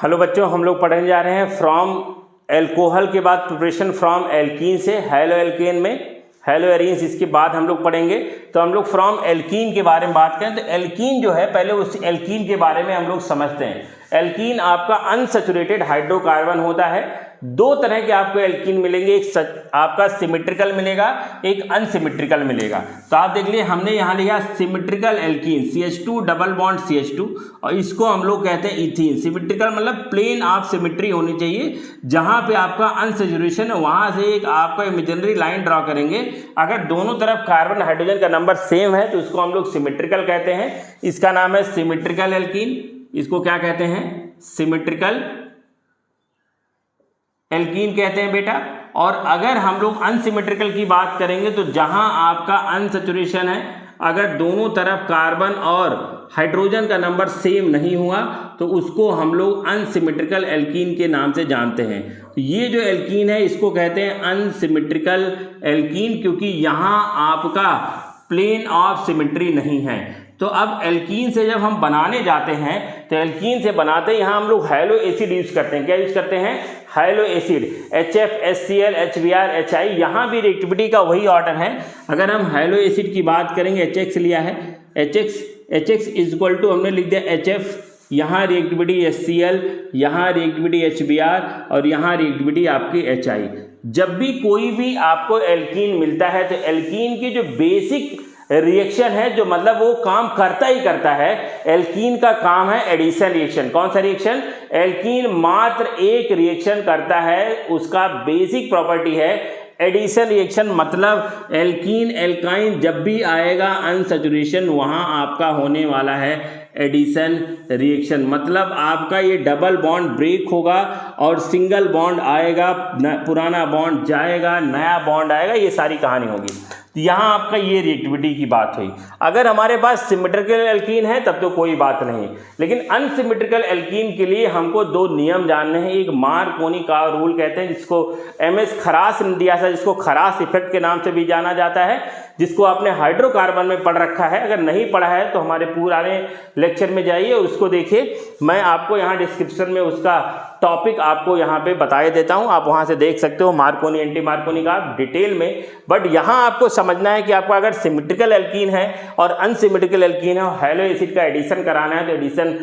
Hello बच्चों, हम लोग पढ़ने जा रहे हैं फ्रॉम एल्कोहल के बाद प्रिपरेशन फ्रॉम एल्कीन से हेलो एल्केन में हेलो एरीन्स, इसके बाद हम लोग पढ़ेंगे। तो हम लोग फ्रॉम एल्कीन के बारे में बात करें तो एल्कीन जो है, पहले उस एल्कीन के बारे में हम लोग समझते हैं। एल्कीन आपका अनसैचुरेटेड हाइड्रोकार्बन होता है। दो तरह के आपको एल्कीन मिलेंगे, एक आपका सिमेट्रिकल मिलेगा, एक अनसिमेट्रिकल मिलेगा। तो आप देख लिए हमने यहाँ लिखा symmetrical alkene CH2 double bond CH2, और इसको हम लोग कहते हैं इथीन। सिमेट्रिकल मतलब प्लेन ऑफ सिमेट्री होनी चाहिए, जहाँ पे आपका अनसैचुरेशन है वहाँ से एक आपका इमेजिनरी लाइन ड्रॉ करेंगे। अगर दोनों तरफ कार्बन हाइड्रोजन का नंबर सेम है तो उसको हम लोग सिमेट्रिकल कहते हैं। इसका नाम है सिमेट्रिकल एल्कीन। इसको क्या कहते हैं? सिमेट्रिकल एल्कीन कहते हैं बेटा। और अगर हम लोग अनसिमेट्रिकल की बात करेंगे तो जहां आपका अनसैचुरेशन है, अगर दोनों तरफ कार्बन और हाइड्रोजन का नंबर सेम नहीं हुआ तो उसको हम लोग अनसिमेट्रिकल एल्कीन के नाम से जानते हैं। तो ये जो एल्कीन है इसको कहते हैं अनसिमेट्रिकल एल्कीन, क्योंकि यहाँ आपका प्लेन ऑफ सिमेट्री नहीं है। तो अब एल्कीन से जब हम बनाने जाते हैं तो एल्कीन से बनाते हैं यहाँ हम लोग हैलो एसिड यूज करते हैं। क्या यूज करते हैं? Hello acid, HF, HCl, HBr, HI। यहाँ भी रिएक्टिविटी का वही ऑर्डर है। अगर हम हैलो एसिड की बात करेंगे, HX लिया है, HX इज इक्वल टू हमने लिख दिया HF, यहाँ रिएक्टिविटी HCl, यहाँ रिएक्टिविटी HBr और यहाँ रिएक्टिविटी आपकी HI। जब भी कोई भी आपको एल्कीन मिलता है तो एल्कीन की जो बेसिक रिएक्शन है, जो मतलब वो काम करता ही करता है, एल्कीन का काम है एडिशन रिएक्शन। कौन सा रिएक्शन? एल्कीन मात्र एक रिएक्शन करता है, उसका बेसिक प्रॉपर्टी है एडिशन रिएक्शन। मतलब एल्कीन एल्काइन जब भी आएगा अनसैचुरेशन, वहाँ आपका होने वाला है एडिशन रिएक्शन। मतलब आपका ये डबल बॉन्ड ब्रेक होगा और सिंगल बॉन्ड आएगा, पुराना बॉन्ड जाएगा, नया बॉन्ड आएगा, ये सारी कहानी होगी। तो यहाँ आपका ये रिएक्टिविटी की बात हुई। अगर हमारे पास सिमेट्रिकल एल्कीन है तब तो कोई बात नहीं, लेकिन अनसिमेट्रिकल एल्कीन के लिए हमको दो नियम जानने हैं। एक मार्कोनी का रूल कहते हैं, जिसको MS खरास ने दिया था, जिसको खरास इफेक्ट के नाम से भी जाना जाता है, जिसको आपने हाइड्रोकार्बन में पढ़ रखा है। अगर नहीं पढ़ा है तो हमारे पुराने लेक्चर में जाइए, उसको देखिए। मैं आपको यहाँ डिस्क्रिप्शन में उसका टॉपिक आपको यहाँ पे बताए देता हूँ, आप वहाँ से देख सकते हो मार्कोनी एंटी मार्कोनी का डिटेल में। बट यहाँ आपको समझना है कि आपको अगर सिमेट्रिकल एल्कीन है और अनसिमेट्रिकल एल्कीन है और हैलो एसिड का एडिशन कराना है तो एडिशन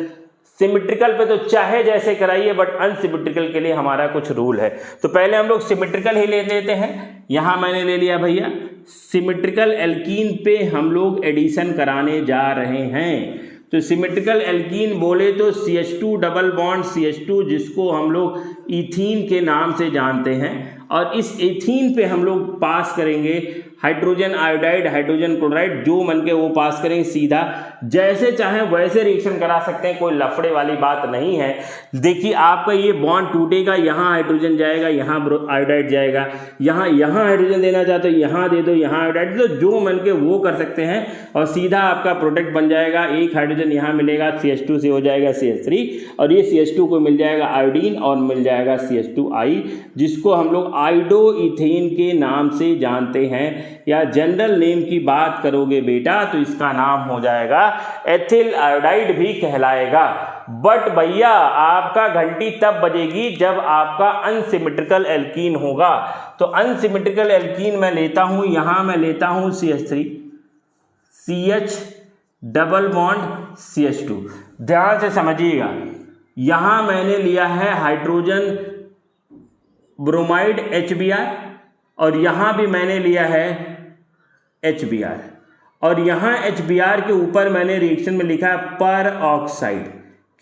सिमेट्रिकल पे तो चाहे जैसे कराइए, बट अनसिमेट्रिकल के लिए हमारा कुछ रूल है। तो पहले हम लोग सिमेट्रिकल ही ले लेते हैं। यहाँ मैंने ले लिया भैया सिमेट्रिकल एल्कीन पे हम लोग एडिशन कराने जा रहे हैं। तो सिमेट्रिकल एल्कीन बोले तो CH2 डबल बॉन्ड CH2, जिसको हम लोग इथीन के नाम से जानते हैं, और इस इथीन पे हम लोग पास करेंगे हाइड्रोजन आयोडाइड, हाइड्रोजन क्लोराइड, जो मन के वो पास करेंगे सीधा। जैसे चाहे वैसे रिएक्शन करा सकते हैं, कोई लफड़े वाली बात नहीं है। देखिए आपका ये बॉन्ड टूटेगा, यहाँ हाइड्रोजन जाएगा, यहाँ आयोडाइड जाएगा, यहाँ हाइड्रोजन देना चाहते हो यहाँ दे दो, यहाँ आयोडाइड दो, जो मन के वो कर सकते हैं, और सीधा आपका प्रोडक्ट बन जाएगा। एक हाइड्रोजन यहाँ मिलेगा, CH2 से हो जाएगा CH3, और ये CH2 को मिल जाएगा आयोडीन और मिल जाएगा CH2I, जिसको हम लोग आयोडो इथेन के नाम से जानते हैं। या जनरल नेम की बात करोगे बेटा तो इसका नाम हो जाएगा एथिल आयोडाइड भी कहलाएगा। बट भैया आपका घंटी तब बजेगी जब आपका अनसिमेट्रिकल एल्कीन होगा। तो अनसिमेट्रिकल एल्कीन मैं लेता हूं, यहां मैं लेता हूं CH3, CH double bond CH2। ध्यान से समझिएगा, यहां मैंने लिया है हाइड्रोजन ब्रोमाइड HBr, और यहाँ भी मैंने लिया है HBr, और यहाँ HBr के ऊपर मैंने रिएक्शन में लिखा है पर ऑक्साइड।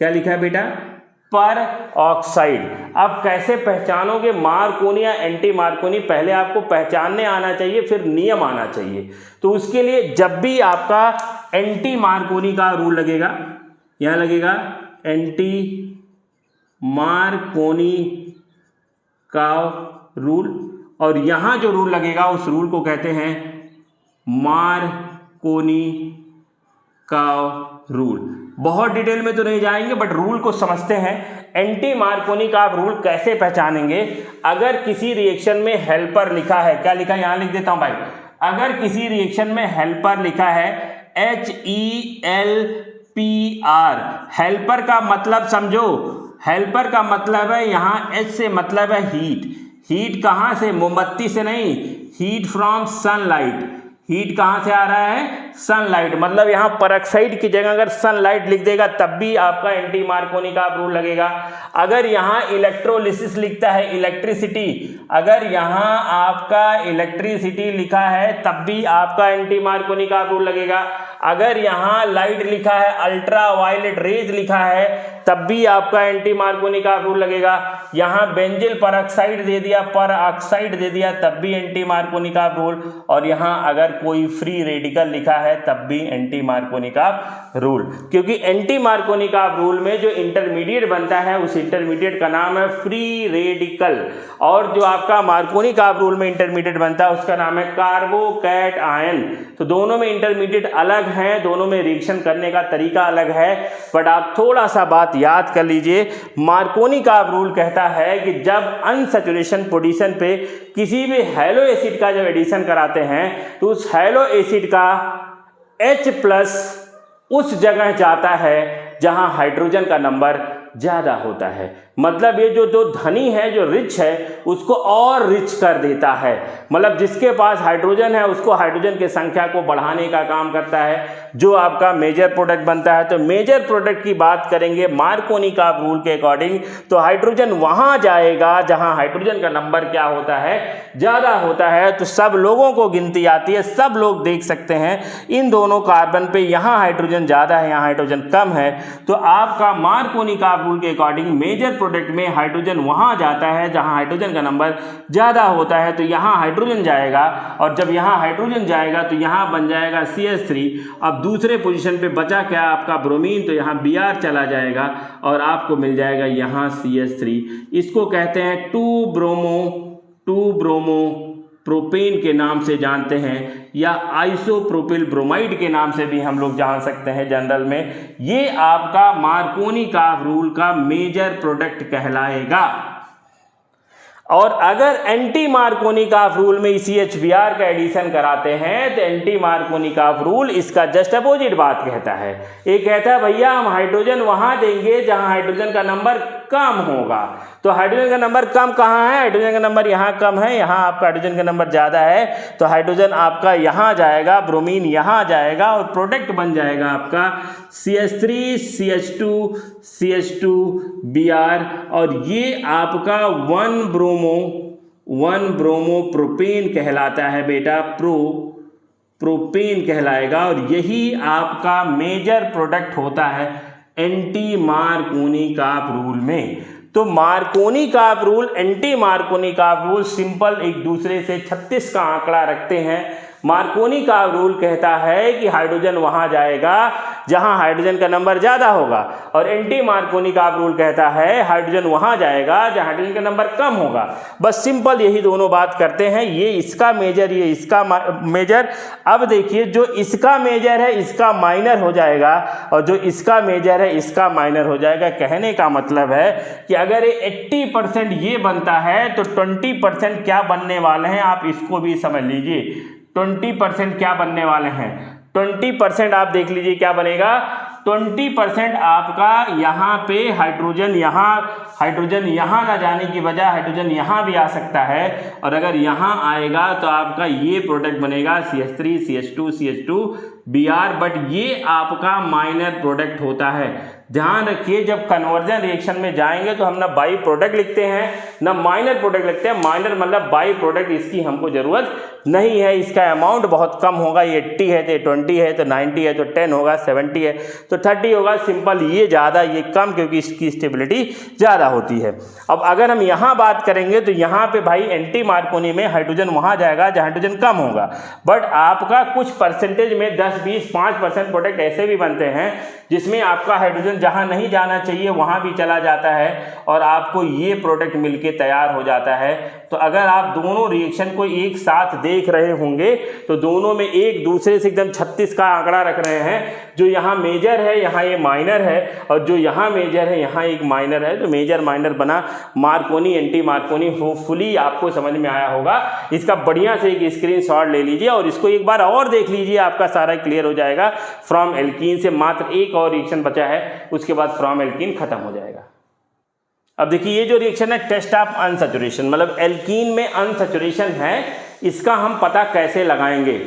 क्या लिखा है बेटा? पर ऑक्साइड। अब कैसे पहचानोगे मार्कोनी या एंटी मार्कोनी? पहले आपको पहचानने आना चाहिए, फिर नियम आना चाहिए। तो उसके लिए जब भी आपका एंटी मार्कोनी का रूल लगेगा, यहाँ लगेगा एंटी मार्कोनी का रूल, और यहाँ जो रूल लगेगा उस रूल को कहते हैं मार्कोनी का रूल। बहुत डिटेल में तो नहीं जाएंगे, बट रूल को समझते हैं। एंटी मार्कोनी का आप रूल कैसे पहचानेंगे? अगर किसी रिएक्शन में हेल्पर लिखा है, क्या लिखा है यहाँ लिख देता हूँ भाई, अगर किसी रिएक्शन में हेल्पर लिखा है HEL PR। हेल्पर का मतलब समझो, हेल्पर का मतलब है यहाँ H से मतलब है हीट। हीट कहाँ से? मोमबत्ती से नहीं, हीट फ्रॉम सनलाइट। हीट कहाँ से आ रहा है? सनलाइट। मतलब यहाँ परऑक्साइड की जगह अगर सनलाइट लिख देगा तब भी आपका एंटी मार्कोनी का रूल लगेगा। अगर यहाँ इलेक्ट्रोलिसिस लिखता है, इलेक्ट्रिसिटी, अगर यहाँ आपका इलेक्ट्रिसिटी लिखा है तब भी आपका एंटी मार्कोनी का रूल लगेगा। अगर यहाँ लाइट लिखा है, अल्ट्रा वायलेट रेज लिखा है, तब भी आपका एंटी मार्कोनी का रूल लगेगा। यहाँ बेंजिल परऑक्साइड दे दिया, परऑक्साइड दे दिया, तब भी एंटी मार्कोनी का रूल। और यहाँ अगर कोई फ्री रेडिकल लिखा है तब भी एंटी मार्कोनी का रूल। क्योंकि एंटी मार्कोनी का रूल में जो इंटरमीडिएट बनता है उस इंटरमीडिएट का नाम है फ्री रेडिकल, और जो आपका मार्कोनी का रूल में इंटरमीडिएट बनता है उसका नाम है कार्बोकैट आयन। तो दोनों में इंटरमीडिएट अलग हैं, दोनों में रिएक्शन करने का तरीका अलग है। बट आप थोड़ा सा बात याद कर लीजिए, मार्कोनी का रूल कहता है कि जब अनसैचुरेशन पोजीशन पे किसी भी हैलो एसिड का जब एडिशन कराते हैं तो उस हैलो एसिड का H+ उस जगह जाता है जहां हाइड्रोजन का नंबर ज़्यादा होता है। मतलब ये जो धनी है, जो रिच है, उसको और रिच कर देता है। मतलब जिसके पास हाइड्रोजन है उसको हाइड्रोजन की संख्या को बढ़ाने का काम करता है, जो आपका मेजर प्रोडक्ट बनता है। तो मेजर प्रोडक्ट की बात करेंगे मार्कोनी का रूल के अकॉर्डिंग, तो हाइड्रोजन वहाँ जाएगा जहाँ हाइड्रोजन का नंबर क्या होता है? ज़्यादा होता है। तो सब लोगों को गिनती आती है, सब लोग देख सकते हैं इन दोनों कार्बन पे यहाँ हाइड्रोजन ज़्यादा है, यहाँ हाइड्रोजन कम है। तो आपका मार्कोनी का रूल के अकॉर्डिंग मेजर प्रोडक्ट में हाइड्रोजन वहाँ जाता है जहाँ हाइड्रोजन का नंबर ज़्यादा होता है। तो यहाँ हाइड्रोजन जाएगा, और जब यहाँ हाइड्रोजन जाएगा तो यहाँ बन जाएगा CH3। अब दूसरे पोजीशन पे बचा क्या? आपका ब्रोमीन, तो यहाँ Br चला जाएगा और आपको मिल जाएगा यहाँ CH3। इसको कहते हैं 2 ब्रोमो प्रोपेन के नाम से जानते हैं, या आइसोप्रोपिल ब्रोमाइड के नाम से भी हम लोग जान सकते हैं जनरल में। ये आपका मार्कोनी का रूल का मेजर प्रोडक्ट कहलाएगा। और अगर एंटी मार्कोनी का रूल में CH-Br का एडिशन कराते हैं तो एंटी मार्कोनी का रूल इसका जस्ट अपोजिट बात कहता है। ये कहता है भैया हम हाइड्रोजन वहां देंगे जहां हाइड्रोजन का नंबर कम होगा। तो हाइड्रोजन का नंबर कम कहाँ है? हाइड्रोजन का नंबर यहाँ कम है, यहाँ आपका हाइड्रोजन का नंबर ज़्यादा है। तो हाइड्रोजन आपका यहाँ जाएगा, ब्रोमीन यहाँ जाएगा, और प्रोडक्ट बन जाएगा आपका CH3 CH2 Br। और ये आपका 1 ब्रोमो प्रोपेन कहलाता है बेटा, प्रोपेन कहलाएगा। और यही आपका मेजर प्रोडक्ट होता है एंटी मार्कोनी का रूल में। तो मार्कोनी का रूल, एंटी मार्कोनी का रूल सिंपल एक दूसरे से 36 का आंकड़ा रखते हैं। मार्कोनी का रूल कहता है कि हाइड्रोजन वहां जाएगा जहां हाइड्रोजन का नंबर ज़्यादा होगा, और एंटी मार्कोनी का रूल कहता है हाइड्रोजन वहां जाएगा जहां हाइड्रोजन का नंबर कम होगा। बस सिंपल यही दोनों बात करते हैं, ये इसका मेजर, ये इसका मेजर। अब देखिए जो इसका मेजर है इसका माइनर हो जाएगा, और जो इसका मेजर है इसका माइनर हो जाएगा। कहने का मतलब है कि अगर ये 80% ये बनता है तो 20% क्या बनने वाले हैं, आप इसको भी समझ लीजिए। 20% क्या बनने वाले हैं? 20% आप देख लीजिए क्या बनेगा। 20% आपका यहाँ पे हाइड्रोजन यहाँ ना जाने की बजाय हाइड्रोजन यहाँ भी आ सकता है, और अगर यहाँ आएगा तो आपका ये प्रोडक्ट बनेगा CH3 CH2 Br। बट ये आपका माइनर प्रोडक्ट होता है। ध्यान रखिए जब कन्वर्जन रिएक्शन में जाएंगे तो हम ना बाई प्रोडक्ट लिखते हैं ना माइनर प्रोडक्ट लिखते हैं। माइनर मतलब बाई प्रोडक्ट, इसकी हमको ज़रूरत नहीं है, इसका अमाउंट बहुत कम होगा। ये 80 है तो 20 है तो 90 है तो 10 होगा, 70 है तो 30 होगा। सिंपल, ये ज़्यादा ये कम, क्योंकि इसकी स्टेबिलिटी ज़्यादा होती है। अब अगर हम यहाँ बात करेंगे तो यहाँ पे भाई एंटी मार्कोनी में हाइड्रोजन वहाँ जाएगा जहाँ हाइड्रोजन कम होगा, बट आपका कुछ परसेंटेज में 10, 20, 5% प्रोडक्ट ऐसे भी बनते हैं जिसमें आपका हाइड्रोजन जहाँ नहीं जाना चाहिए वहाँ भी चला जाता है, और आपको ये प्रोडक्ट मिलके तैयार हो जाता है तो अगर आप दोनों रिएक्शन को एक साथ देख रहे होंगे तो दोनों में एक दूसरे से एकदम 36 का आंकड़ा रख रहे हैं। जो यहाँ मेजर है यहाँ ये माइनर है, और जो यहाँ मेजर है यहाँ एक माइनर है, तो मेजर माइनर बना मार्कोनी एंटी मार्कोनी। होपफुली आपको समझ में आया होगा। इसका बढ़िया से एक स्क्रीनशॉट ले लीजिए और इसको एक बार और देख लीजिए, आपका सारा क्लियर हो जाएगा। फ्रॉम एल्कीन से मात्र एक और रिएक्शन बचा है, उसके बाद फ्रॉम एल्कीन खत्म हो जाएगा। अब देखिए ये जो रिएक्शन है टेस्ट ऑफ अनसैचुरेशन, मतलब एल्कीन में अनसैचुरेशन है, इसका हम पता कैसे लगाएंगे।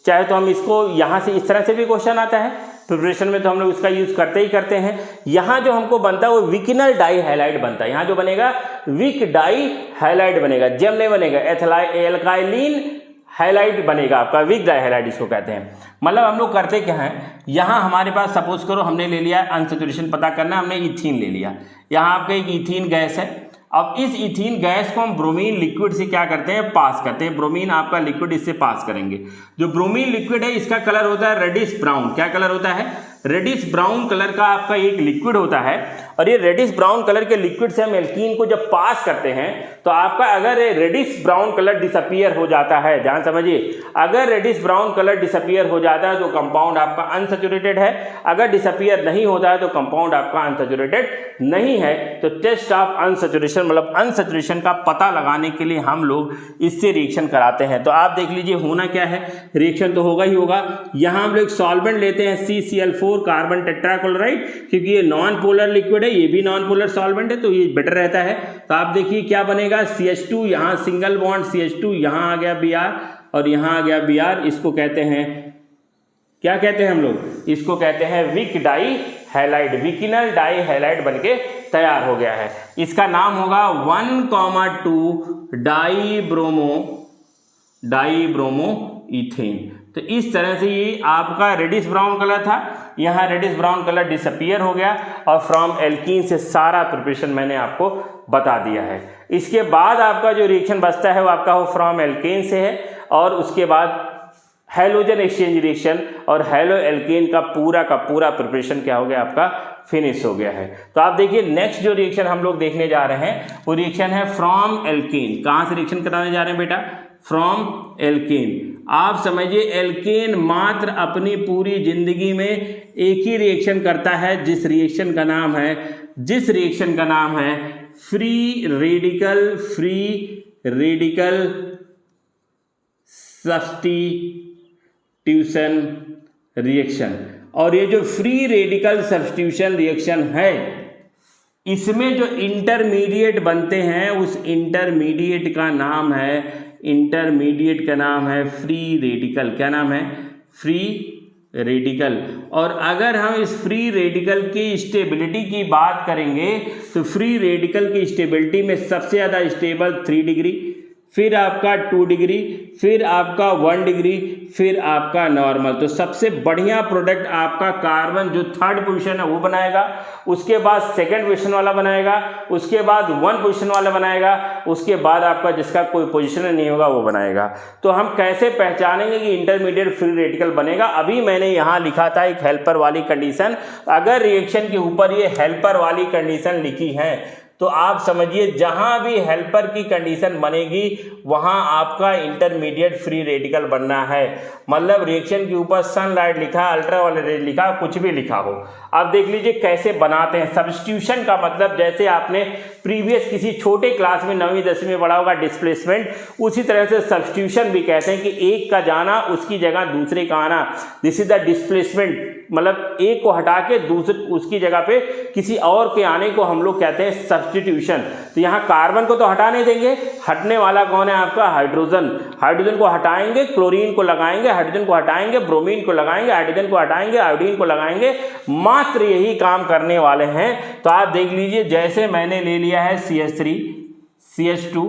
चाहे तो हम इसको यहाँ से इस तरह से भी क्वेश्चन आता है प्रिपरेशन में, तो हम लोग इसका यूज करते ही करते हैं। यहाँ जो हमको बनता है वो विकिनल डाई हैलाइड बनता है। यहाँ जो बनेगा विक डाई हैलाइड बनेगा, जेम नहीं बनेगा, एल्काइलिन हैलाइड बनेगा आपका, विक डाई हैलाइड इसको कहते हैं। मतलब हम लोग करते क्या हैं, यहाँ हमारे पास सपोज करो हमने ले लिया अनसैचुरेशन पता करना, हमने इथीन ले लिया। यहाँ आपका एक इथीन गैस है। अब इस इथीन गैस को हम ब्रोमीन लिक्विड से क्या करते हैं, पास करते हैं। ब्रोमीन आपका लिक्विड इससे पास करेंगे। जो ब्रोमीन लिक्विड है इसका कलर होता है रेडिश ब्राउन। क्या कलर होता है, रेडिश ब्राउन कलर का आपका एक लिक्विड होता है। और ये रेडिश ब्राउन कलर के लिक्विड से हम एल्कीन को जब पास करते हैं तो आपका अगर रेडिश ब्राउन कलर डिसअपियर हो जाता है, ध्यान समझिए, अगर रेडिश ब्राउन कलर डिसअपियर हो जाता है तो कंपाउंड आपका अनसैचुरेटेड है। अगर डिसअपियर नहीं होता है तो कंपाउंड आपका अनसैचुरेटेड नहीं है। तो टेस्ट ऑफ अनसैचुरेशन मतलब अनसैचुरेशन का पता लगाने के लिए हम लोग इससे रिएक्शन कराते हैं। तो आप देख लीजिए होना क्या है, रिएक्शन तो होगा ही होगा। यहाँ हम लोग सॉल्वेंट लेते हैं CCl4 कार्बन टेट्राक्लोराइड, क्योंकि ये नॉन पोलर लिक्विड है, ये भी नॉन पोलर सॉल्वेंट है, तो ये बेटर रहता है। तो आप देखिए क्या बनेगा, CH2 यहाँ सिंगल बॉन्ड CH2, यहाँ आ गया Br और यहाँ आ गया Br। इसको कहते हैं, क्या कहते हैं हम लोग, इसको कहते हैं vic dihalide, vicinal dihalide बनके तैयार हो गया है। इसका नाम होगा 1,2 डाईब्रोमो इथेन। तो इस तरह से ये आपका रेडिश ब्राउन कलर था, यहाँ रेडिश ब्राउन कलर डिसअपियर हो गया और फ्रॉम एल्कीन से सारा प्रिपरेशन मैंने आपको बता दिया है। इसके बाद आपका जो रिएक्शन बचता है वो आपका वो फ्रॉम एल्केन से है, और उसके बाद हैलोजन एक्सचेंज रिएक्शन और हैलो एल्केन का पूरा प्रिपरेशन क्या हो गया, आपका फिनिश हो गया है। तो आप देखिए नेक्स्ट जो रिएक्शन हम लोग देखने जा रहे हैं वो रिएक्शन है फ्रॉम एल्केन। कहाँ से रिएक्शन कराने जा रहे हैं बेटा, फ्रॉम एल्केन। आप समझिए एल्केन मात्र अपनी पूरी जिंदगी में एक ही रिएक्शन करता है, जिस रिएक्शन का नाम है फ्री रेडिकल सब्स्टिट्यूशन रिएक्शन। और ये जो फ्री रेडिकल सब्स्टिट्यूशन रिएक्शन है, इसमें जो इंटरमीडिएट बनते हैं उस इंटरमीडिएट का नाम है फ्री रेडिकल। क्या नाम है, फ्री रेडिकल। और अगर हम इस फ्री रेडिकल की स्टेबिलिटी की बात करेंगे तो फ्री रेडिकल की स्टेबिलिटी में सबसे ज़्यादा स्टेबल 3 डिग्री, फिर आपका 2 डिग्री, फिर आपका 1 डिग्री, फिर आपका नॉर्मल। तो सबसे बढ़िया प्रोडक्ट आपका कार्बन जो 3rd पोजीशन है वो बनाएगा, उसके बाद 2nd पोजीशन वाला बनाएगा, उसके बाद 1 पोजीशन वाला बनाएगा, उसके बाद आपका जिसका कोई पोजीशन नहीं होगा वो बनाएगा। तो हम कैसे पहचानेंगे कि इंटरमीडिएट फ्री रेडिकल बनेगा, अभी मैंने यहाँ लिखा था एक हेल्पर वाली कंडीशन। अगर रिएक्शन के ऊपर ये हेल्पर वाली कंडीशन लिखी है तो आप समझिए जहां भी हेल्पर की कंडीशन बनेगी वहां आपका इंटरमीडिएट फ्री रेडिकल बनना है। मतलब रिएक्शन के ऊपर सनलाइट लिखा, अल्ट्रावायलेट लिखा, कुछ भी लिखा हो। अब देख लीजिए कैसे बनाते हैं। सब्स्टिट्यूशन का मतलब जैसे आपने प्रीवियस किसी छोटे क्लास में 9वीं 10वीं में पढ़ा होगा डिस्प्लेसमेंट, उसी तरह से सब्स्टिट्यूशन भी कहते हैं कि एक का जाना उसकी जगह दूसरे का आना। दिस इज द डिस्प्लेसमेंट, मतलब एक को हटा के दूसरे उसकी जगह पे किसी और के आने को हम लोग कहते हैं सब्स्टिट्यूशन। तो यहाँ कार्बन को तो हटाने देंगे, हटने वाला कौन है आपका हाइड्रोजन। हाइड्रोजन को हटाएंगे, क्लोरीन को लगाएंगे, हाइड्रोजन को हटाएंगे, ब्रोमीन को लगाएंगे, हाइड्रोजन को हटाएंगे, आयोडीन को लगाएंगे, मात्र यही काम करने वाले हैं। तो आप देख लीजिए जैसे मैंने ले लिया है CH3 CH2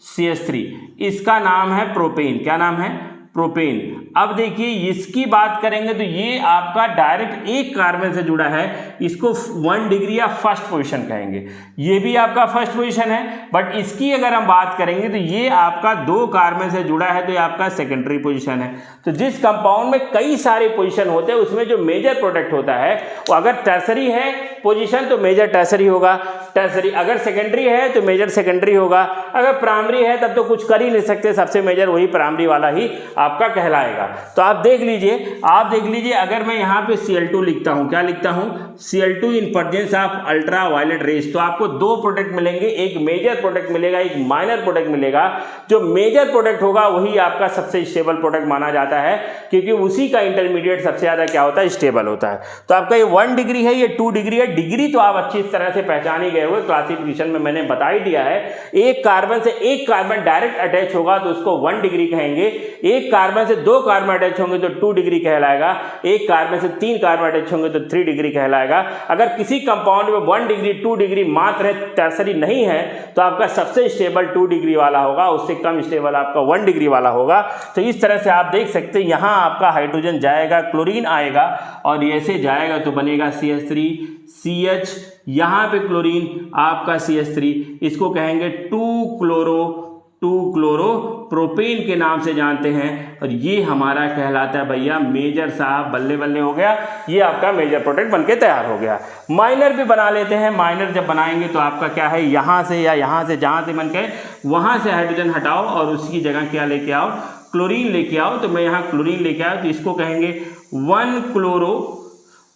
CH3, इसका नाम है प्रोपेन। क्या नाम है, प्रोपेन। अब देखिए इसकी बात करेंगे तो ये आपका डायरेक्ट एक कार्बन से जुड़ा है, इसको 1 डिग्री या फर्स्ट पोजीशन कहेंगे। ये भी आपका फर्स्ट पोजीशन है, बट इसकी अगर हम बात करेंगे तो ये आपका 2 कार्बन से जुड़ा है तो ये आपका सेकेंडरी पोजीशन है। तो जिस कंपाउंड में कई सारे पोजीशन होते हैं उसमें जो मेजर प्रोडक्ट होता है वो अगर टर्सरी है पोजीशन तो मेजर टर्सरी होगा, टर्सरी। अगर सेकेंडरी है तो मेजर सेकेंडरी होगा, अगर प्राइमरी है तब तो कुछ कर ही नहीं सकते, सबसे मेजर वही प्राइमरी वाला ही आपका कहलाएगा। तो आप देख लीजिए अगर मैं यहाँ पे Cl2 लिखता हूँ, क्या लिखता हूँ, Cl2 in presence of ultraviolet rays, तो आपको दो प्रोडक्ट मिलेंगे, एक मेजर प्रोडक्ट मिलेगा, एक माइनर प्रोडक्ट मिलेगा। जो मेजर प्रोडक्ट होगा वही आपका सबसे स्टेबल प्रोडक्ट माना जाता है, क्योंकि उसी का इंटरमीडिएट सबसे ज्यादा क्या होता है, स्टेबल होता है। तो आपका ये 1 डिग्री है, ये 2 डिग्री है। डिग्री तो आप अच्छी तरह से पहचान ही गए हुए, क्लासिफिकेशन में मैंने बता ही दिया है। एक कार्बन से एक कार्बन डायरेक्ट अटैच होगा तो उसको 1 डिग्री कहेंगे, एक कार्बन से 2 कार्बन अटैच होंगे तो 2 डिग्री कहलाएगा, एक कार्बन से 3 कार्बन अटैच होंगे तो 3 डिग्री कहलाएगा। अगर किसी कंपाउंड में 1 डिग्री 2 डिग्री मात्र है, टर्सरी नहीं है, तो आपका सबसे स्टेबल 2 डिग्री वाला होगा, उससे कम स्टेबल आपका 1 डिग्री वाला होगा। तो इस तरह से आप देख सकते हैं, यहाँ आपका हाइड्रोजन जाएगा, क्लोरीन आएगा और ऐसे जाएगा तो बनेगा CH3 CH, यहाँ पे क्लोरीन आपका CH3, इसको कहेंगे 2 क्लोरो प्रोपेन के नाम से जानते हैं। और ये हमारा कहलाता है भैया मेजर, साहब बल्ले बल्ले हो गया, ये आपका मेजर प्रोडक्ट बनके तैयार हो गया। माइनर भी बना लेते हैं। माइनर जब बनाएंगे तो आपका क्या है, यहाँ से या यहाँ से जहाँ से बन के वहाँ से हाइड्रोजन हटाओ और उसकी जगह क्या लेके आओ, क्लोरीन लेके आओ। तो मैं यहाँ क्लोरीन लेके आया, तो इसको कहेंगे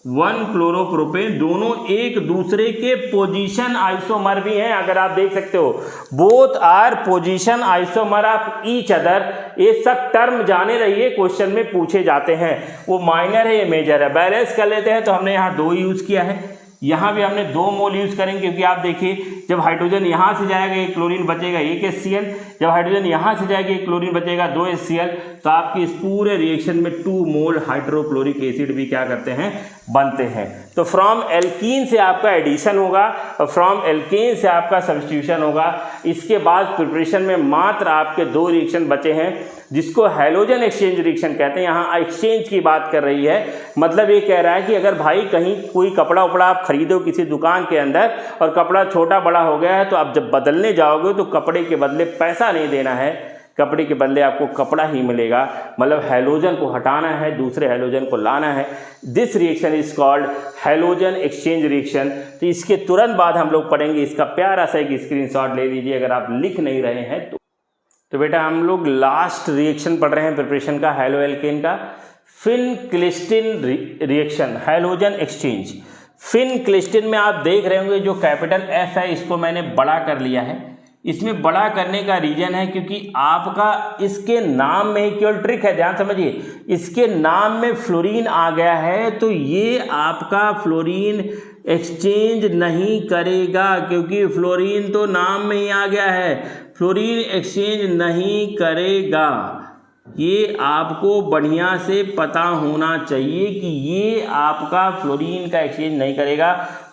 1 क्लोरोप्रोपेन। दोनों एक दूसरे के पोजीशन आइसोमर भी हैं, अगर आप देख सकते हो, both are position isomer of each other. ये सब टर्म जाने रहिए, क्वेश्चन में पूछे जाते हैं। वो माइनर है, ये मेजर है। बैलेंस कर लेते हैं, तो हमने यहाँ 2 यूज किया है, यहाँ भी हमने 2 मोल यूज करेंगे, क्योंकि आप देखिए जब हाइड्रोजन यहाँ से जाएगा एक क्लोरीन बचेगा 1 HCl, जब हाइड्रोजन यहाँ से जाएगा एक क्लोरीन बचेगा 2 HCl। तो आपकी इस पूरे रिएक्शन में 2 मोल हाइड्रोक्लोरिक एसिड भी क्या करते हैं, बनते हैं। तो फ्रॉम एल्कीन से आपका एडिशन होगा और फ्रॉम एल्केन से आपका सब्स्टिट्यूशन होगा। इसके बाद प्रिपरेशन में मात्र आपके 2 रिएक्शन बचे हैं, जिसको हैलोजन एक्सचेंज रिएक्शन कहते हैं। यहाँ एक्सचेंज की बात कर रही है, मतलब ये कह रहा है कि अगर भाई कहीं कोई कपड़ा उपड़ा आप खरीदो किसी दुकान के अंदर और कपड़ा छोटा बड़ा हो गया है, तो आप जब बदलने जाओगे तो कपड़े के बदले पैसा नहीं देना है, कपड़े के बदले आपको कपड़ा ही मिलेगा। मतलब हैलोजन को हटाना है, दूसरे हैलोजन को लाना है। This reaction is called halogen exchange reaction. तो इसके तुरंत बाद हम लोग पढ़ेंगे, इसका प्यारा सा एक स्क्रीनशॉट ले लीजिए अगर आप लिख नहीं रहे हैं तो बेटा हम लोग लास्ट रिएक्शन पढ़ रहे हैं प्रिपरेशन का, हैलो एल्केन का, Finkelstein reaction, halogen exchange. Finkelstein में आप देख रहे होंगे जो कैपिटल F है, इसको मैंने बड़ा कर लिया है। इसमें बड़ा करने का रीजन है क्योंकि आपका इसके नाम में केवल ट्रिक है, ध्यान समझिए, इसके नाम में फ्लोरीन आ गया है, तो ये आपका फ्लोरीन एक्सचेंज नहीं करेगा, क्योंकि फ्लोरीन तो नाम में ही आ गया है, फ्लोरीन एक्सचेंज नहीं करेगा। ये आपको बढ़िया से पता होना चाहिए कि ये आपका फ्लोरीन का एक्सचेंज नहीं करेगा।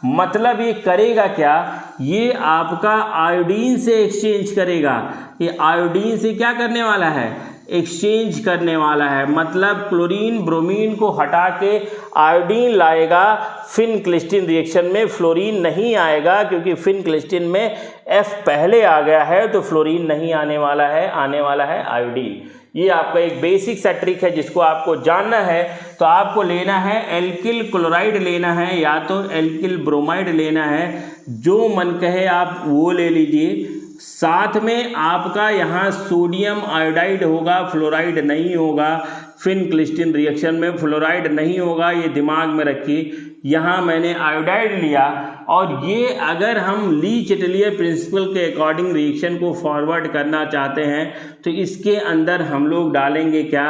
मतलब ये करेगा क्या, ये आपका आयोडीन से एक्सचेंज करेगा। ये आयोडीन से क्या करने वाला है, एक्सचेंज करने वाला है। मतलब क्लोरीन ब्रोमीन को हटा के आयोडीन लाएगा। फिन क्लिस्टिन रिएक्शन में फ्लोरीन नहीं आएगा, क्योंकि फिन क्लिस्टिन में F पहले आ गया है, तो फ्लोरीन नहीं आने वाला है, आने वाला है आयोडीन। ये आपका एक बेसिक सा ट्रिक है, जिसको आपको जानना है तो आपको लेना है एल्किल क्लोराइड लेना है या तो एल्किल ब्रोमाइड लेना है, जो मन कहे आप वो ले लीजिए। साथ में आपका यहाँ सोडियम आयोडाइड होगा, फ्लोराइड नहीं होगा। फिन क्लिस्टिन रिएक्शन में फ्लोराइड नहीं होगा, ये दिमाग में रखिए। यहाँ मैंने आयोडाइड लिया, और ये अगर हम ली चेटलियर प्रिंसिपल के अकॉर्डिंग रिएक्शन को फॉरवर्ड करना चाहते हैं तो इसके अंदर हम लोग डालेंगे क्या,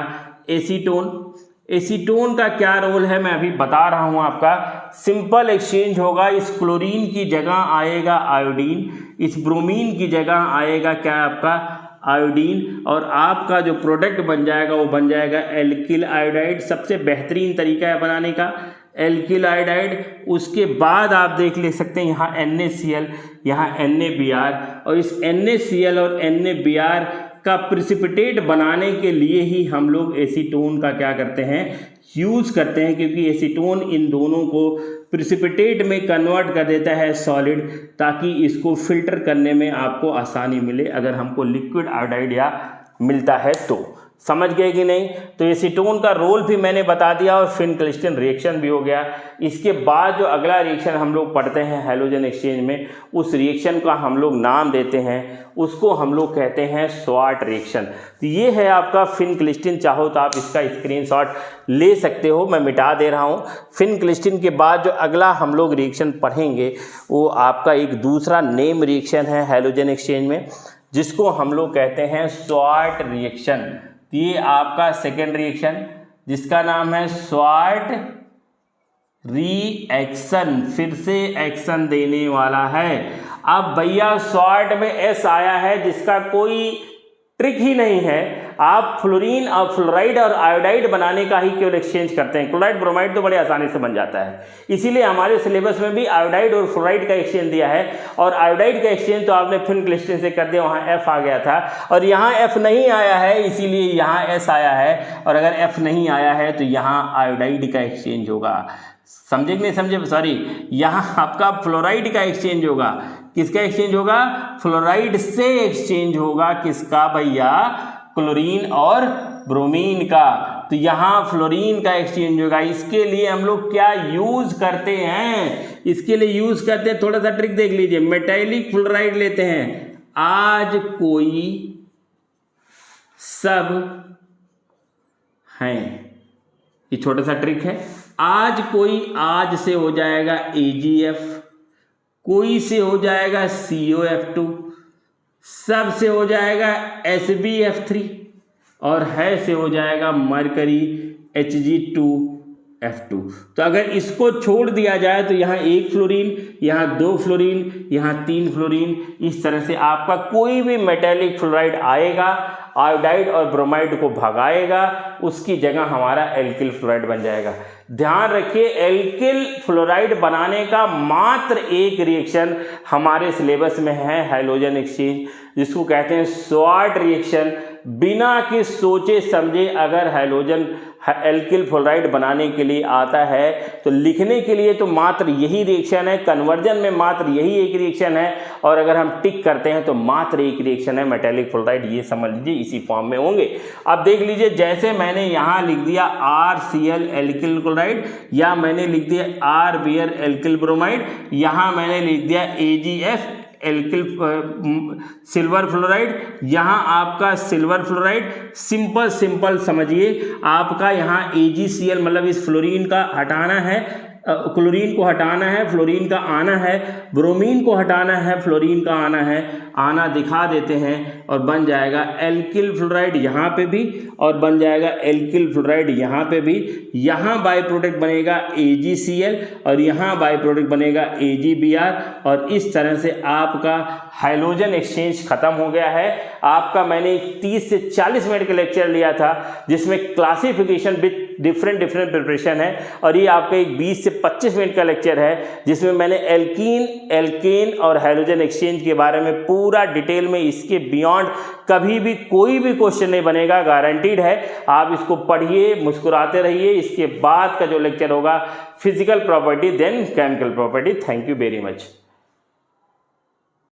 एसीटोन। एसीटोन का क्या रोल है मैं अभी बता रहा हूँ आपका। सिंपल एक्सचेंज होगा, इस क्लोरीन की जगह आएगा आयोडीन, इस ब्रोमीन की जगह आएगा क्या आपका आयोडीन, और आपका जो प्रोडक्ट बन जाएगा वो बन जाएगा एल्किल आयोडाइड। सबसे बेहतरीन तरीका है बनाने का एल्किल आयोडाइड। उसके बाद आप देख ले सकते हैं यहाँ NaCl, यहाँ NaBr, और इस NaCl और NaBr का प्रिसिपिटेट बनाने के लिए ही हम लोग एसीटोन का क्या करते हैं, यूज़ करते हैं, क्योंकि एसीटोन इन दोनों को प्रिसिपिटेट में कन्वर्ट कर देता है सॉलिड, ताकि इसको फिल्टर करने में आपको आसानी मिले अगर हमको लिक्विड आयोडाइड या मिलता है तो। समझ गए कि नहीं। तो एसीटोन का रोल भी मैंने बता दिया और फिनक्लिस्टन रिएक्शन भी हो गया। इसके बाद जो अगला रिएक्शन हम लोग पढ़ते हैं हैलोजन एक्सचेंज में, उस रिएक्शन का हम लोग नाम देते हैं, उसको हम लोग कहते हैं स्वार्ट रिएक्शन। तो ये है आपका फिनक्लिस्टन। चाहो तो आप इसका स्क्रीनशॉट ले सकते हो, मैं मिटा दे रहा हूँ। फिनक्लिस्टन के बाद जो अगला हम लोग रिएक्शन पढ़ेंगे वो आपका एक दूसरा नेम रिएक्शन है हैलोजन एक्सचेंज में, जिसको हम लोग कहते हैं स्वार्ट रिएक्शन। ये आपका सेकेंड रिएक्शन जिसका नाम है स्वार्ट रिएक्शन, फिर से एक्शन देने वाला है। अब भैया स्वार्ट में एस आया है जिसका कोई ट्रिक ही नहीं है। आप फ्लोरीन और फ्लोराइड और आयोडाइड बनाने का ही केवल एक्सचेंज करते हैं। क्लोराइड ब्रोमाइड तो बड़े आसानी से बन जाता है, इसीलिए हमारे सिलेबस में भी आयोडाइड और फ्लोराइड का एक्सचेंज दिया है। और आयोडाइड का एक्सचेंज तो आपने फिनक्लिस्टन से कर दिया, वहाँ एफ आ गया था और यहाँ एफ नहीं आया है, इसीलिए यहाँ एस आया है। और अगर एफ नहीं आया है तो यहाँ आयोडाइड का एक्सचेंज होगा। समझे कि नहीं समझे? सॉरी, यहाँ आपका फ्लोराइड का एक्सचेंज होगा। किसका एक्सचेंज होगा? फ्लोराइड से एक्सचेंज होगा। किसका भैया? क्लोरीन और ब्रोमीन का। तो यहाँ फ्लोरीन का एक्सचेंज होगा। इसके लिए हम लोग क्या यूज करते हैं? इसके लिए यूज करते हैं, थोड़ा सा ट्रिक देख लीजिए। मेटालिक फ्लोराइड लेते हैं, आज कोई सब हैं, ये छोटा सा ट्रिक है। आज कोई, आज से हो जाएगा AgF, कोई से हो जाएगा COF2, सब से हो जाएगा SbF3 और है से हो जाएगा मरकरी Hg2F2। तो अगर इसको छोड़ दिया जाए तो यहाँ 1 फ्लोरीन, यहाँ 2 फ्लोरीन, यहाँ 3 फ्लोरीन, इस तरह से आपका कोई भी मेटालिक फ्लोराइड आएगा, आयोडाइड और ब्रोमाइड को भगाएगा, उसकी जगह हमारा एल्किल फ्लोराइड बन जाएगा। ध्यान रखिए, एल्किल फ्लोराइड बनाने का मात्र एक रिएक्शन हमारे सिलेबस में है हैलोजन एक्सचेंज, जिसको कहते हैं स्वार्ट रिएक्शन। बिना कि सोचे समझे अगर हैलोजन एल्किल फ्लोराइड बनाने के लिए आता है तो लिखने के लिए तो मात्र यही रिएक्शन है, कन्वर्जन में मात्र यही एक रिएक्शन है, और अगर हम टिक करते हैं तो मात्र एक रिएक्शन है मेटालिक फ्लोराइड। ये समझ लीजिए इसी फॉर्म में होंगे। अब देख लीजिए, जैसे मैंने यहाँ लिख दिया RCl एल्किल क्लोराइड, या मैंने लिख दिया RBr एल्किल ब्रोमाइड, यहाँ मैंने लिख दिया AgF एल्किल सिल्वर फ्लोराइड, यहाँ आपका सिल्वर फ्लोराइड। सिंपल समझिए, आपका यहाँ AgCl मतलब इस फ्लोरीन का हटाना है, क्लोरीन को हटाना है, फ्लोरीन का आना है, ब्रोमीन को हटाना है, फ्लोरीन का आना है, आना दिखा देते हैं और बन जाएगा एल्किल फ्लोराइड यहाँ पे भी, और बन जाएगा एल्किल फ्लोराइड यहाँ पे भी। यहाँ बाई प्रोडक्ट बनेगा AgCl और यहाँ बाई प्रोडक्ट बनेगा AgBr, और इस तरह से आपका हैलोजन एक्सचेंज खत्म हो गया है। आपका मैंने 30 से 40 मिनट का लेक्चर लिया था जिसमें क्लासिफिकेशन विथ डिफरेंट प्रिपरेशन है, और ये आपका एक 20 से 25 मिनट का लेक्चर है जिसमें मैंने एल्कीन, एल्केन और हैलोजन एक्सचेंज के बारे में पूरा डिटेल में, इसके बियॉन्ड कभी भी कोई भी क्वेश्चन नहीं बनेगा, गारंटीड है। आप इसको पढ़िए, मुस्कुराते रहिए। इसके बाद का जो लेक्चर होगा physical property then chemical property. Thank you very much.